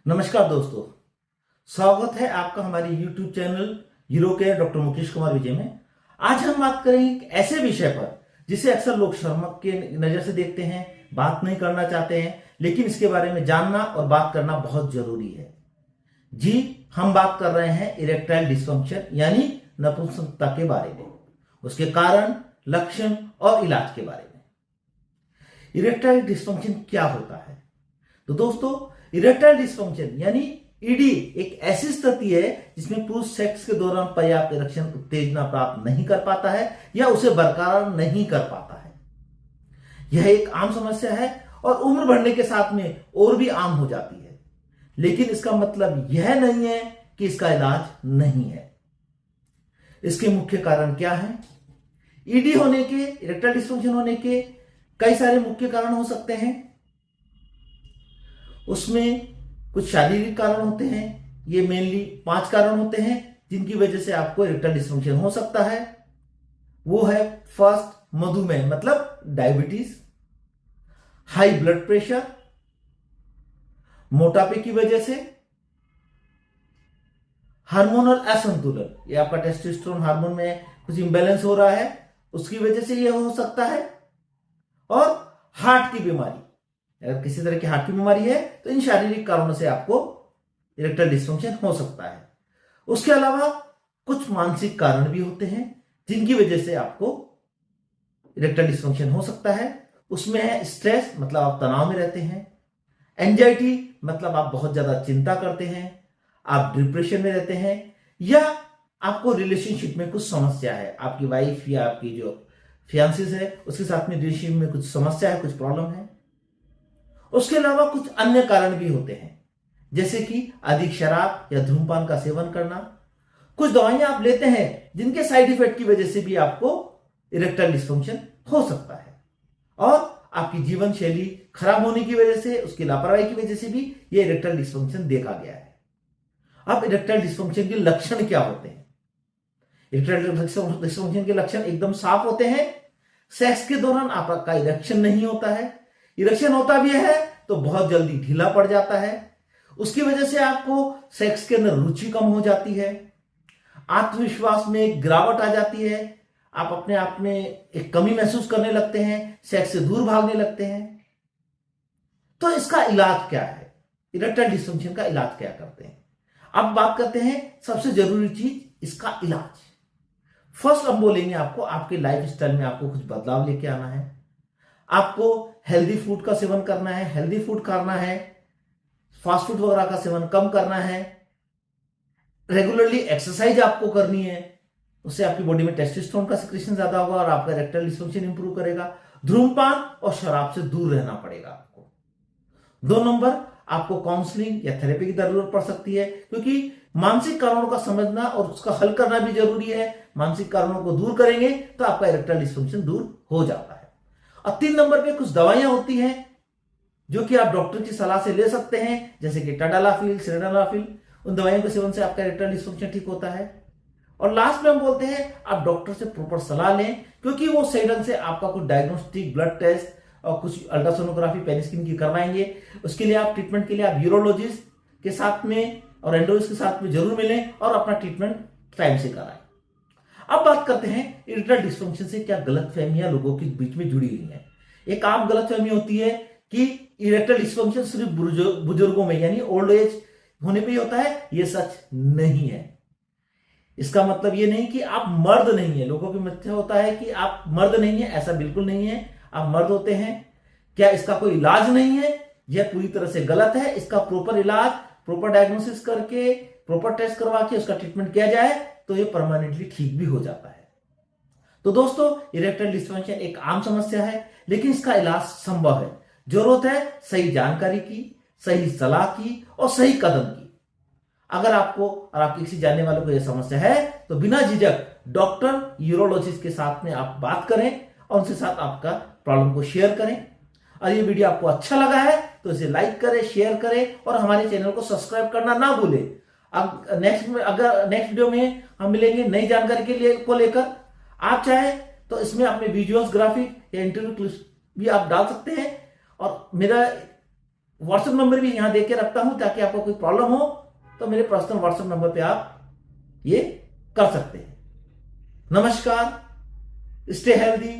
नमस्कार दोस्तों, स्वागत है आपका हमारे YouTube channel uro care doctor Mukesh Kumar Vijay में। आज हम बात करेंगे एक ऐसे विषय पर जिसे अक्सर लोग शर्म के नजर से देखते हैं, बात नहीं करना चाहते हैं, लेकिन इसके बारे में जानना और बात करना बहुत जरूरी है। जी, हम बात कर रहे हैं इरेक्टाइल डिस्फंक्शन यानी नपुंसकता के बारे में, उसके कारण, लक्षण और इलाज के बारे में। इरेक्टाइल डिस्फंक्शन क्या होता है? तो दोस्तों, इरेक्टाइल डिस्फंक्शन यानी ईडी एक ऐसी स्थिति है जिसमें पुरुष सेक्स के दौरान पर्याप्त इरेक्शन उत्तेजना प्राप्त नहीं कर पाता है या उसे बरकरार नहीं कर पाता है। यह एक आम समस्या है और उम्र बढ़ने के साथ में और भी आम हो जाती है, लेकिन इसका मतलब यह नहीं है कि इसका इलाज नहीं है। इसके मुख्य कारण क्या है? ईडी होने के, इरेक्टाइल डिस्फंक्शन होने के कई सारे मुख्य कारण हो सकते हैं। उसमें कुछ शारीरिक कारण होते हैं। ये मेनली 5 कारण होते हैं जिनकी वजह से आपको इरेक्टाइल डिस्फंक्शन हो सकता है। वो है फर्स्ट, मधुमेह मतलब डायबिटीज, हाई ब्लड प्रेशर, मोटापे की वजह से, हार्मोनल असंतुलन, ये आपका टेस्टोस्टेरोन हार्मोन में कुछ इंबैलेंस हो रहा है, उसकी वजह से यह हो सकता है, और हार्ट की बीमारी। अगर किसी तरह की हार्ट की बीमारी है तो इन शारीरिक कारणों से आपको इरेक्टाइल डिस्फंक्शन हो सकता है। उसके अलावा कुछ मानसिक कारण भी होते हैं जिनकी वजह से आपको इरेक्टाइल डिस्फंक्शन हो सकता है। उसमें है स्ट्रेस, मतलब आप तनाव में रहते हैं, एंजाइटी मतलब आप बहुत ज्यादा चिंता करते हैं, आप डिप्रेशन में रहते हैं, या आपको रिलेशनशिप में कुछ समस्या है, आपकी वाइफ या आपकी जो फियांसीज है उसके साथ में रिलेशनशिप में कुछ समस्या है, कुछ प्रॉब्लम है। उसके अलावा कुछ अन्य कारण भी होते हैं, जैसे कि अधिक शराब या धूम्रपान का सेवन करना। कुछ दवाइयां आप लेते हैं जिनके साइड इफेक्ट की वजह से भी आपको इरेक्टाइल डिस्फंक्शन हो सकता है, और आपकी जीवन शैली खराब होने की वजह से, उसकी लापरवाही की वजह से भी यह इरेक्टाइल डिस्फंक्शन देखा गया है। अब इरेक्टाइल डिस्फंक्शन के लक्षण क्या होते हैं? इरेक्टाइल डिस्फंक्शन के लक्षण एकदम साफ होते हैं। सेक्स के दौरान आपका इरेक्शन नहीं होता है, इरेक्शन होता भी है तो बहुत जल्दी ढीला पड़ जाता है। उसकी वजह से आपको सेक्स के अंदर रुचि कम हो जाती है, आत्मविश्वास में गिरावट आ जाती है, आप अपने आप में एक कमी महसूस करने लगते हैं, सेक्स से दूर भागने लगते हैं। तो इसका इलाज क्या है? इरेक्टाइल डिस्फंक्शन का इलाज क्या करते हैं? अब बात करते हैं सबसे जरूरी चीज, इसका इलाज। फर्स्ट हम बोलेंगे आपको आपके लाइफ स्टाइल में आपको कुछ बदलाव लेके आना है। आपको हेल्दी फूड का सेवन करना है, हेल्दी फूड खाना है, फास्ट फूड वगैरह का सेवन कम करना है, रेगुलरली एक्सरसाइज आपको करनी है, उससे आपकी बॉडी में टेस्टोस्टेरोन का सिक्रेशन ज्यादा होगा और आपका इरेक्टाइल डिस्फंक्शन इंप्रूव करेगा। धूम्रपान और शराब से दूर रहना पड़ेगा आपको। 2 नंबर, आपको काउंसलिंग या थेरेपी की जरूरत पड़ सकती है, क्योंकि मानसिक कारणों का समझना और उसका हल करना भी जरूरी है। मानसिक कारणों को दूर करेंगे तो आपका इरेक्टाइल डिस्फंक्शन दूर हो जाता है। और 3 नंबर पे कुछ दवाइयां होती हैं जो कि आप डॉक्टर की सलाह से ले सकते हैं, जैसे कि टडालाफिल, सिल्डेनाफिल। उन दवाइयों के सेवन से आपका इरेक्टाइल डिस्फंक्शन ठीक होता है। और लास्ट में हम बोलते हैं आप डॉक्टर से प्रॉपर सलाह लें, क्योंकि वो सही ढंग से आपका कुछ डायग्नोस्टिक, ब्लड टेस्ट और कुछ अल्ट्रासोनोग्राफी, पेनिस्किन की करवाएंगे। उसके लिए आप ट्रीटमेंट के लिए आप यूरोलॉजिस्ट के साथ में और एंडोलॉजिस्ट के साथ में जरूर मिलें और अपना ट्रीटमेंट टाइम से कराएं। अब बात करते हैं इरेक्टाइल डिस्फंक्शन से क्या गलतफहमियां लोगों के बीच में जुड़ी हुई हैं। एक आम गलतफहमी होती है कि इरेक्टाइल डिस्फंक्शन सिर्फ बुजुर्गों में यानी ओल्ड एज होने पे ही होता है। यह सच नहीं है। इसका मतलब यह नहीं कि आप मर्द नहीं है। लोगों की मिथ्या होता है कि आप मर्द नहीं है, ऐसा बिल्कुल नहीं है। आप मर्द होते हैं। क्या इसका कोई इलाज नहीं है? यह पूरी तरह से गलत है। इसका प्रॉपर इलाज, प्रॉपर डायग्नोसिस करके, प्रॉपर टेस्ट करवा के उसका ट्रीटमेंट किया जाए तो यह परमानेंटली ठीक भी हो जाता है। तो दोस्तों, इरेक्टाइल डिस्फंक्शन एक आम समस्या है, लेकिन इसका इलाज संभव है। जरूरत है सही जानकारी की, सही सलाह की और सही कदम की। अगर आपको और आपके किसी जानने वालों को यह समस्या है तो बिना झिझक डॉक्टर, यूरोलॉजिस्ट के साथ में आप बात करें और उनके साथ आपका प्रॉब्लम को शेयर करें। और ये वीडियो आपको अच्छा लगा है तो इसे लाइक करें, शेयर करें और हमारे चैनल को सब्सक्राइब करना ना भूलें। अब नेक्स्ट वीडियो में हम मिलेंगे नई जानकारी के लिए को लेकर। आप चाहे तो इसमें अपने वीडियोस, ग्राफिक या इंटरव्यू क्लिप्स भी आप डाल सकते हैं। और मेरा व्हाट्सएप नंबर भी यहां दे के रखता हूं, ताकि आपको कोई प्रॉब्लम हो तो मेरे पर्सनल व्हाट्सएप नंबर पे आप ये कर सकते हैं। नमस्कार, स्टे हेल्दी,